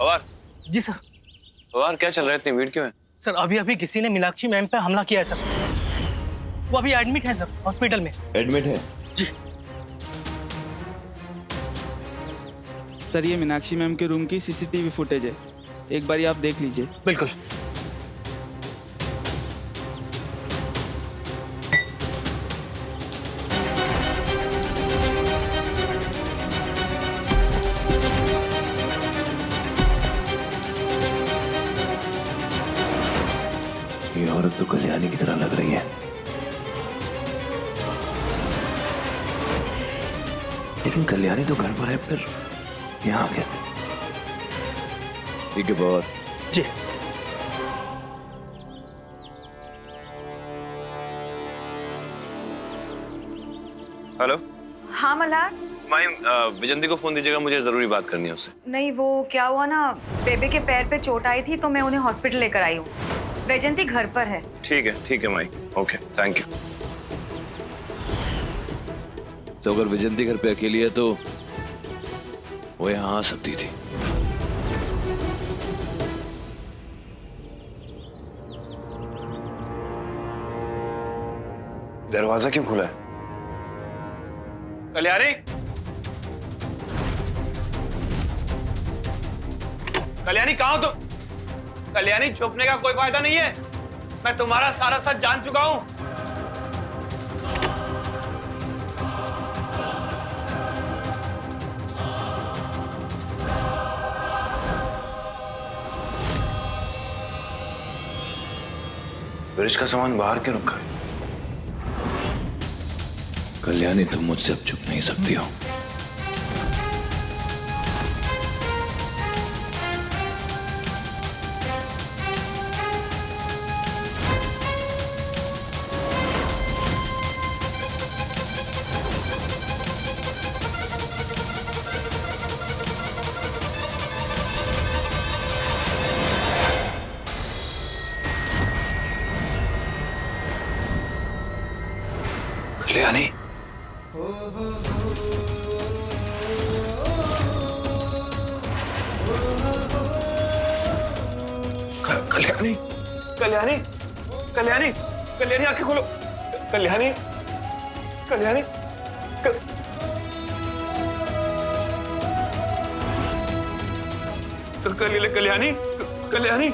पवार। जी sir. Pawar क्या चल रहा है, इतनी भीड़ क्यों है? सर अभी अभी किसी ने मीनाक्षी मैम पे हमला किया है सर। वो अभी एडमिट है सर, हॉस्पिटल में। एडमिट है? जी सर ये मीनाक्षी मैम के रूम की सीसीटीवी फुटेज है, एक बार आप देख लीजिए। बिल्कुल। ये औरत तो कल्याणी की तरह लग रही है, लेकिन कल्याणी तो घर पर है, फिर यहाँ कैसे? ठीक है पवार। जी हेलो। हाँ मल्हार। माई विजंती को फोन दीजिएगा, मुझे जरूरी बात करनी है उससे। नहीं, वो क्या हुआ ना, बेबे के पैर पे चोट आई थी तो मैं उन्हें हॉस्पिटल लेकर आई हूँ। वैजंती घर पर है। ठीक है माई। Okay, thank you. तो अगर विजंती घर पे अकेली है तो वो यहाँ आ सकती थी। दरवाजा क्यों खुला है? कल्याणी, कल्याणी कहाँ हो तुम? कल्याणी, छुपने का कोई फायदा नहीं है, मैं तुम्हारा सारा सच जान चुका हूं। ब्रिज का सामान बाहर क्यों रखा है? कल्याणी तुम मुझसे अब छुप नहीं सकती हो। कल्याणी, कल्याणी, कल्याणी, कल्याणी, कल्याणी आंखें खोलो। कल्याणी, कल्याणी, कल्याणी, कल्याणी,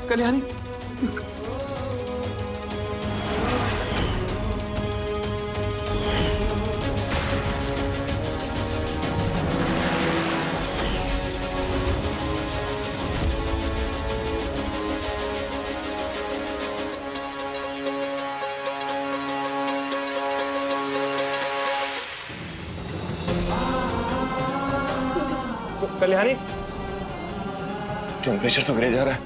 कल्याणी। कल्याणी, टेम्परेचर तो गिरे जा रहा है।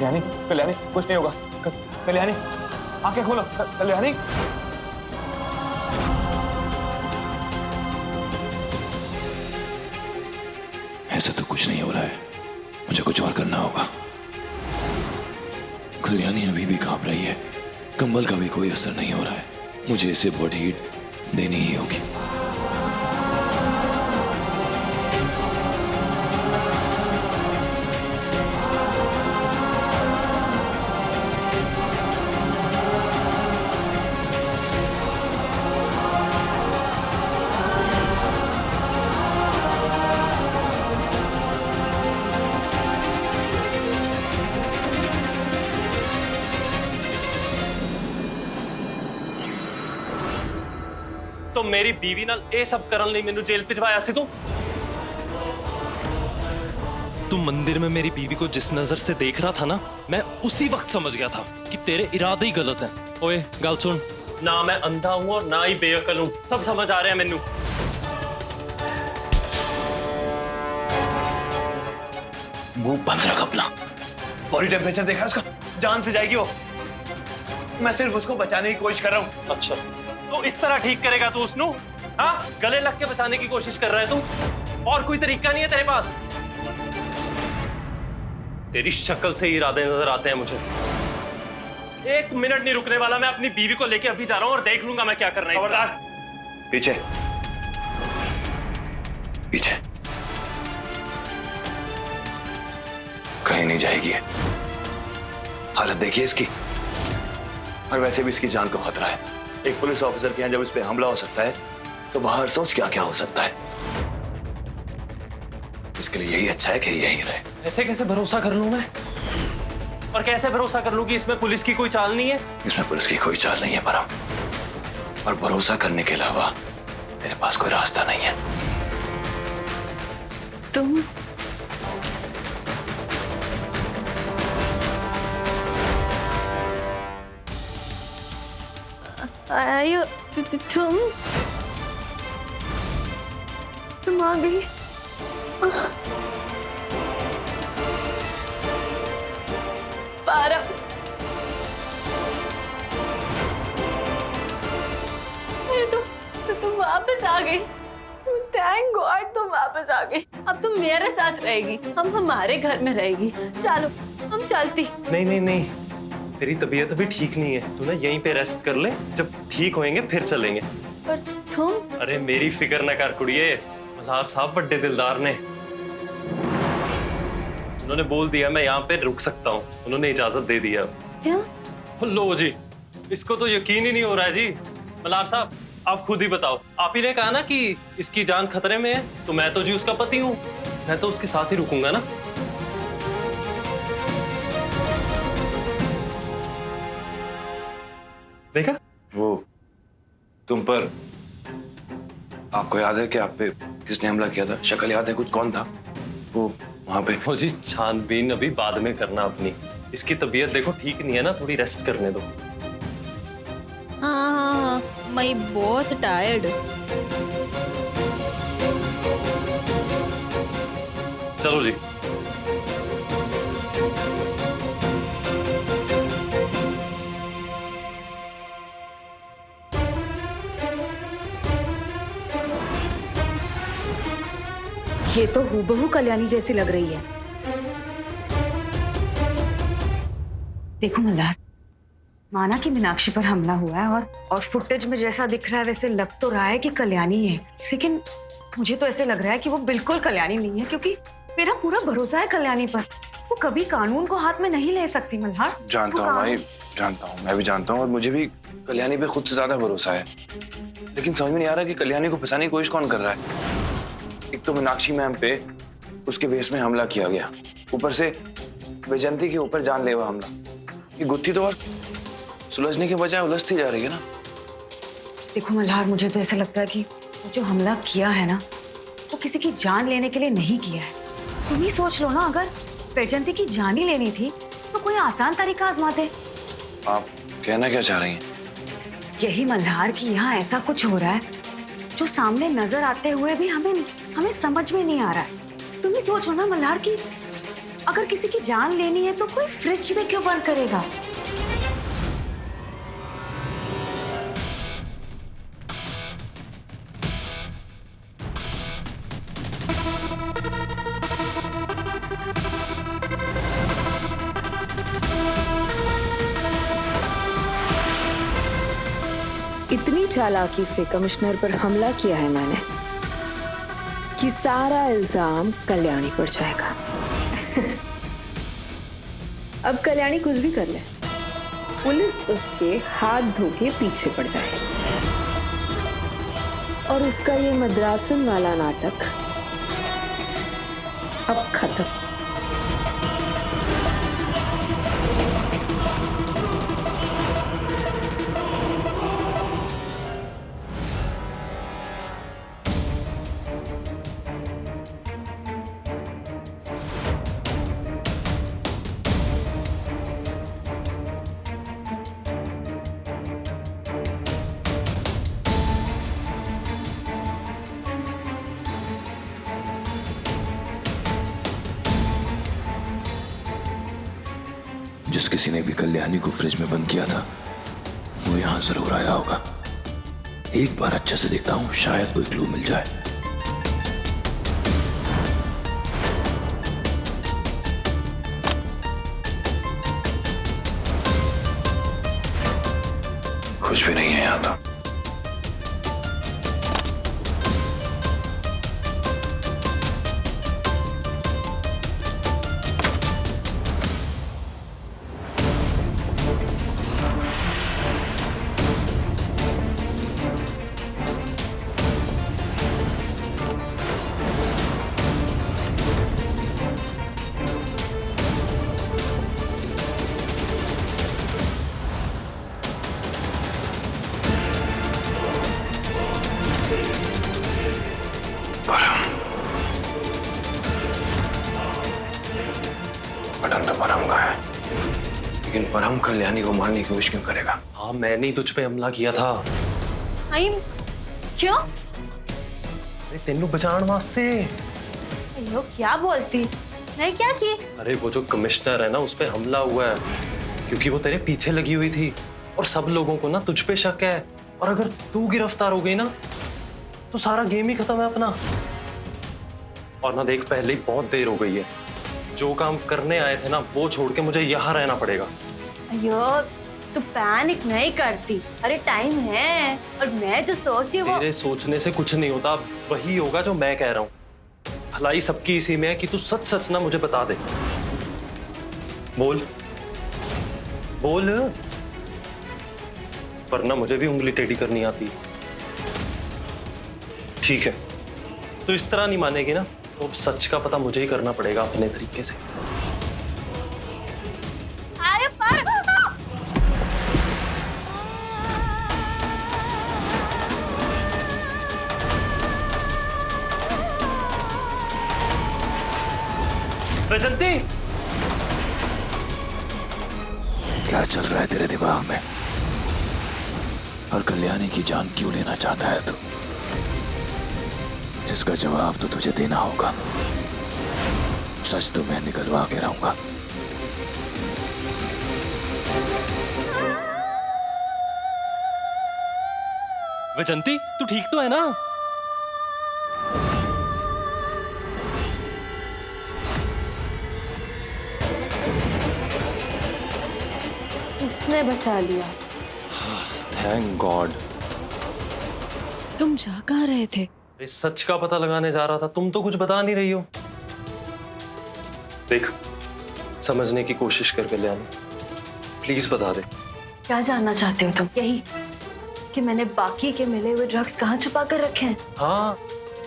कल्याणी, कल्याणी, कुछ नहीं होगा। कल्याणी, आंखें खोलो। कल्याणी, ऐसा तो कुछ नहीं हो रहा है, मुझे कुछ और करना होगा। कल्याणी अभी भी कांप रही है, कंबल का भी कोई असर नहीं हो रहा है, मुझे इसे बॉडी हीट देनी ही होगी। तो मेरी बीवी नाल ए सब करन लई मैनू जेल भिजवाया सी तू मंदिर में मेरी बीवी को जिस नजर से देख रहा था ना, मैं उसी वक्त समझ गया था कि तेरे इरादे ही गलत हैं। ओए गल सुन, ना मैं अंधा हूं और ना ही बेअकल हूं, सब समझ आ रहे हैं मेनू। मुंह बंद रख अपना। बॉडी टेम्परेचर देखा उसका, जान से जाएगी वो। मैं सिर्फ उसको बचाने की कोशिश कर रहा हूँ। अच्छा, तो इस तरह ठीक करेगा तू उसनु? हाँ, गले लग के बचाने की कोशिश कर रहा है तू? और कोई तरीका नहीं है तेरे पास? तेरी शक्ल से ही इरादे नजर आते हैं मुझे। एक मिनट नहीं रुकने वाला, मैं अपनी बीवी को लेके अभी जा रहा हूँ और देख लूंगा मैं क्या करना है। खबरदार, पीछे पीछे, कहीं नहीं जाएगी। हालत देखिए इसकी, और वैसे भी इसकी जान को खतरा है। एक पुलिस ऑफिसर के यहाँ जब इस पे हमला हो सकता है तो बाहर सोच क्या क्या हो सकता है। इसके लिए यही अच्छा है कि यहीं रहे। ऐसे कैसे भरोसा कर लूं मैं? और कैसे भरोसा कर लूं कि इसमें पुलिस की कोई चाल नहीं है? इसमें पुलिस की कोई चाल नहीं है परम, और भरोसा करने के अलावा मेरे पास कोई रास्ता नहीं है। तुम आयो, तुम आ गई। पारम, तुम वापस आ गई। थैंक गॉड तुम वापस आ गई। अब तुम मेरे साथ रहेगी, हम हमारे घर में रहेगी। चलो हम चलती। नहीं नहीं नहीं, तेरी तबीयत अभी ठीक नहीं है, तू ना यहीं पे रेस्ट कर ले, जब ठीक होएंगे फिर चलेंगे। पर तुम? अरे मेरी फिक्र न कर कुड़िए, मल्हार साहब बड़े दिलदार ने, उन्होंने बोल दिया मैं यहाँ पे रुक सकता हूँ, उन्होंने इजाजत दे दिया। क्या? लो जी, इसको तो यकीन ही नहीं हो रहा है जी। मल्हार साहब आप खुद ही बताओ, आप ही ने कहा ना कि इसकी जान खतरे में है, तो मैं तो जी उसका पति हूँ, मैं तो उसके साथ ही रुकूंगा ना। देखा वो तुम पर, आपको याद है कि आप पे किसने हमला किया था? शक्ल याद है कुछ? कौन था वो वहां पे? हो जी, छानबीन अभी बाद में करना अपनी। इसकी तबीयत देखो ठीक नहीं है ना, थोड़ी रेस्ट करने दो। हाँ, मैं बहुत टायर्ड। चलो जी। ये तो हूबहू कल्याणी जैसी लग रही है। देखो मल्हार, माना कि मीनाक्षी पर हमला हुआ है और फुटेज में जैसा दिख रहा है वैसे लग तो रहा है कि कल्याणी है, लेकिन मुझे तो ऐसे लग रहा है कि वो बिल्कुल कल्याणी नहीं है, क्योंकि मेरा पूरा भरोसा है कल्याणी पर। वो कभी कानून को हाथ में नहीं ले सकती मल्हार। जानता हूँ भाई, जानता हूँ, मैं भी जानता हूँ, और मुझे भी कल्याणी पे खुद से ज्यादा भरोसा है, लेकिन समझ में नहीं आ रहा कि कल्याणी को फंसाने की कोशिश कौन कर रहा है। एक तो मीनाक्षी मैम पे उसके बेस में हमला किया गया, ऊपर से वैजयंती के ऊपर जानलेवा हमला। ये गुत्थी तो और सुलझने के बजाय उलझती जा रही है ना। देखो मल्हार, मुझे तो ऐसा लगता है कि वो जो हमला किया है ना, वो किसी की जान लेने के लिए नहीं किया है। तुम ही सोच लो ना, अगर वैजयंती की जान ही लेनी थी तो कोई आसान तरीका आजमाते। आप कहना क्या चाह रही हैं? यही मल्हार कि यहाँ ऐसा कुछ हो रहा है जो सामने नजर आते हुए भी हमें समझ में नहीं आ रहा है। तुम ही सोचो ना मल्हार कि अगर किसी की जान लेनी है तो कोई फ्रिज में क्यों बंद करेगा? इतनी चालाकी से कमिश्नर पर हमला किया है मैंने कि सारा इल्जाम कल्याणी पर जाएगा। अब कल्याणी कुछ भी कर ले, पुलिस उसके हाथ धो के पीछे पड़ जाएगी और उसका ये मद्रासन वाला नाटक अब खत्म। जिस किसी ने भी कल्याणी को फ्रिज में बंद किया था वो यहां जरूर आया होगा। एक बार अच्छे से देखता हूं, शायद कोई क्लू मिल जाए। कुछ भी नहीं है यहाँ तो। परम तो परम का है, लेकिन परम कल्याणी को मारने की कोशिश क्यों करेगा? हाँ, मैंने ही तुझ पे हमला किया था। क्यों? अरे तेनू बचाने वास्ते। अयो क्या बोलती? मैं क्या की? अरे वो जो कमिश्नर है ना, उस पे हमला हुआ है क्योंकि वो तेरे पीछे लगी हुई थी और सब लोगों को ना तुझ पे शक है। और अगर तू गिरफ्तार हो गई ना तो सारा गेम ही खत्म है अपना। और ना देख, पहले ही बहुत देर हो गई है। जो काम करने आए थे ना वो छोड़ के मुझे यहाँ रहना पड़ेगा। अयो तू पैनिक नहीं करती, अरे टाइम है। और मैं जो सोची वो तेरे सोचने से कुछ नहीं होता, वही होगा जो मैं कह रहा हूँ। भलाई सबकी इसी में है कि तू सच सच ना मुझे बता दे। बोल बोल, वरना मुझे भी उंगली टेढ़ी करनी आती है। ठीक है, तो इस तरह नहीं मानेगी ना, तो अब सच का पता मुझे ही करना पड़ेगा अपने तरीके से। अरे पर वैजंती, क्या चल रहा है तेरे दिमाग में? और कल्याणी की जान क्यों लेना चाहता है तू? इसका जवाब तो तुझे देना होगा। सच तो मैं निकलवा के रहूंगा। वैजंती, तू ठीक तो है ना? इसने बचा लिया। Thank God. तुम जा कहाँ रहे थे? इस सच का पता लगाने जा रहा था। तुम तो कुछ बता नहीं रही हो। देख, समझने की कोशिश कर कल्याणी, प्लीज बता दे। क्या जानना चाहते हो तुम? यही कि मैंने बाकी के मिले हुए ड्रग्स कहाँ छुपा कर रखे हैं? हाँ,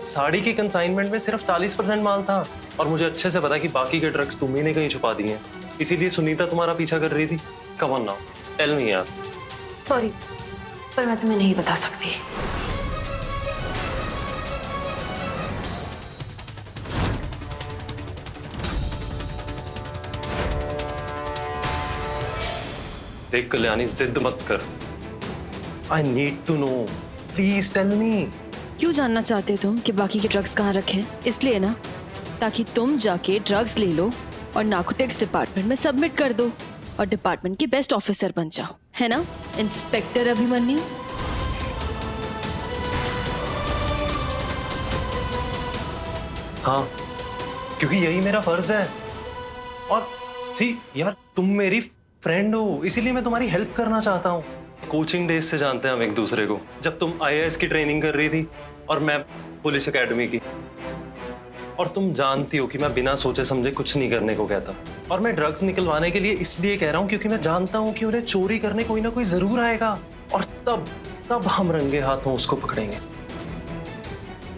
साड़ी की कंसाइनमेंट में सिर्फ 40% माल था और मुझे अच्छे से पता कि बाकी के ड्रग्स तुम ही ने कहीं छुपा दिए हैं। इसीलिए सुनीता तुम्हारा पीछा कर रही थी। Come on now, tell me यार। सॉरी, पर मैं तुम्हें नहीं बता सकती। देख कल्याणी, जिद मत कर। I need to know, please tell me. क्यों जानना चाहते हो तुम कि बाकी के ड्रग्स कहाँ रखे हैं? इसलिए ना, ताकि तुम जाके ड्रग्स ले लो और नार्कोटिक्स डिपार्टमेंट में सबमिट कर दो और डिपार्टमेंट की बेस्ट ऑफिसर बन जाओ, है ना इंस्पेक्टर अभिमन्यु? हाँ, क्योंकि यही मेरा फर्ज है। और सी यार, तुम मेरी फ्रेंड हो, इसीलिए मैं तुम्हारी हेल्प करना चाहता हूँ। कोचिंग डेज से जानते हैं हम एक दूसरे को, जब तुम आईएएस की ट्रेनिंग कर रही थी और मैं पुलिस एकेडमी की। और तुम जानती हो कि मैं बिना सोचे समझे कुछ नहीं करने को कहता। और मैं ड्रग्स निकलवाने के लिए इसलिए कह रहा हूँ क्योंकि मैं जानता हूँ कि उन्हें चोरी करने कोई ना कोई जरूर आएगा और तब हम रंगे हाथों उसको पकड़ेंगे।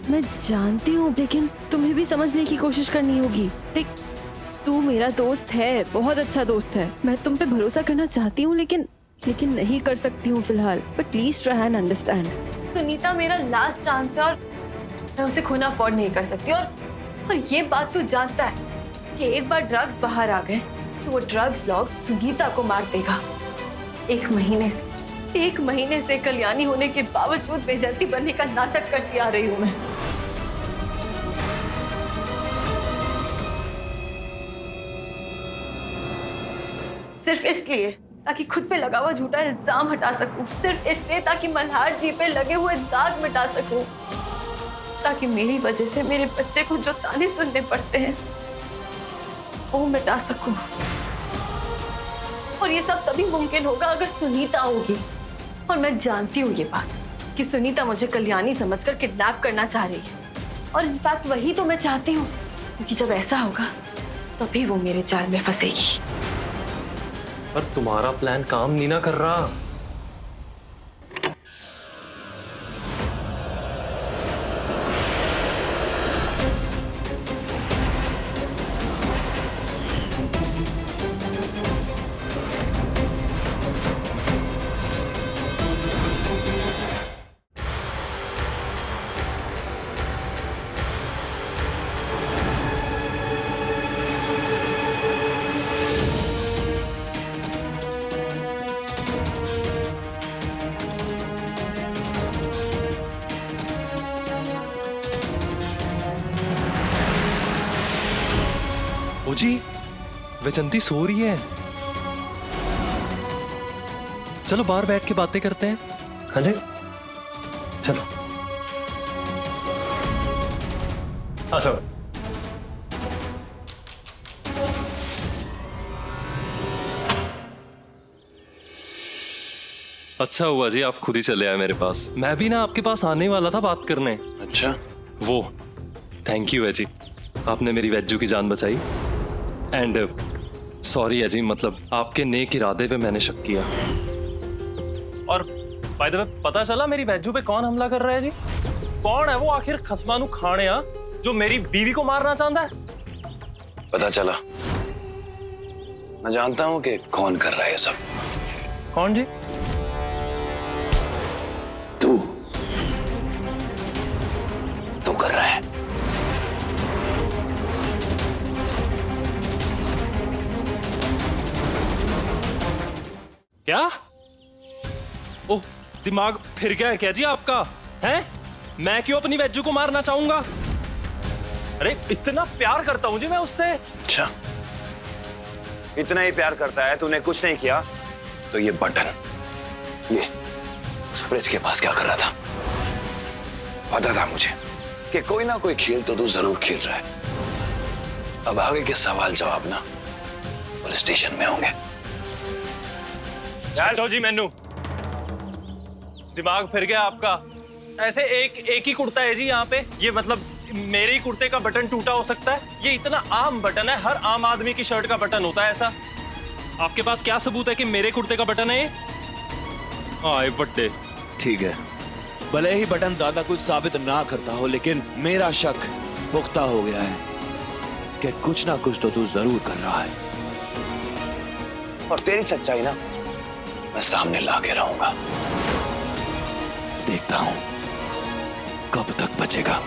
मैं जानती हूँ, लेकिन तुम्हें भी समझने की कोशिश करनी होगी। देख, तू मेरा दोस्त है, बहुत अच्छा दोस्त है। मैं तुम पे भरोसा करना चाहती हूँ, लेकिन नहीं कर सकती हूँ फिलहाल। But please try and understand. Sunita मेरा लास्ट चांस है और मैं उसे खोना अफोर्ड नहीं कर सकती। और ये बात तू जानता है कि एक बार ड्रग्स बाहर आ गए तो वो ड्रग्स लॉग सुनीता को मार देगा। एक महीने से कल्याणी होने के बावजूद बेइज्जती बनने का नाटक करती आ रही हूँ मैं। सिर्फ इसलिए ताकि खुद पे लगा हुआ झूठा इल्जाम हटा सकूं, सिर्फ इसलिए ताकि मल्हार जी पे लगे हुए दाग मिटा सकूं, ताकि मेरी वजह से मेरे बच्चे को जो ताने सुनने पड़ते हैं वो मिटा सकूं। और ये सब तभी मुमकिन होगा अगर सुनीता होगी। और मैं जानती हूँ ये बात कि सुनीता मुझे कल्याणी समझकर किडनैप करना चाह रही है, और इनफैक्ट वही तो मैं चाहती हूँ, क्योंकि जब ऐसा होगा तभी वो मेरे जाल में फंसेगी। पर तुम्हारा प्लान काम नहीं ना कर रहा। ओ जी, वैजंती सो रही है। चलो बाहर बैठ के बातें करते हैं। हाँ जी, चलो। अच्छा, अच्छा हुआ जी आप खुद ही चले आए मेरे पास। मैं भी ना आपके पास आने वाला था बात करने। अच्छा, वो थैंक यू है जी, आपने मेरी वैजू की जान बचाई। एंड सॉरी है जी, मतलब आपके नेक इरादे पे मैंने शक किया। और बाय द वे पता चला मेरी वैजू पे कौन हमला कर रहा है जी? कौन है वो आखिर खसमानू खाणिया जो मेरी बीवी को मारना चाहता है? पता चला। मैं जानता हूँ कि कौन कर रहा है ये सब। कौन जी? तू कर रहा है। क्या? ओह, दिमाग फिर गया है क्या जी आपका? हैं? मैं क्यों अपनी वैजू को मारना चाहूंगा? अरे इतना प्यार करता हूं जी मैं उससे। अच्छा, इतना ही प्यार करता है, तूने कुछ नहीं किया तो ये बटन, ये उस फ्रिज के पास क्या कर रहा था? पता था मुझे कि कोई ना कोई खेल तो तू जरूर खेल रहा है। अब आगे के सवाल जवाब ना पुलिस स्टेशन में होंगे। चलो जी, मैनू दिमाग फिर गया आपका। ऐसे एक ही कुर्ता है जी यहाँ पे। ये मतलब मेरे ही कुर्ते का बटन टूटा हो सकता है? ये इतना आम बटन है, हर आम आदमी की शर्ट का बटन होता है ऐसा। आपके पास क्या सबूत है कि मेरे कुर्ते का बटन है ये? आए बट्टे। ठीक है, भले ही बटन ज्यादा कुछ साबित ना करता हो, लेकिन मेरा शक पुख्ता हो गया है कि कुछ ना कुछ तो तू जरूर कर रहा है। और तेरी सच्चाई ना मैं सामने लाके रहूंगा। देखता हूं कब तक बचेगा।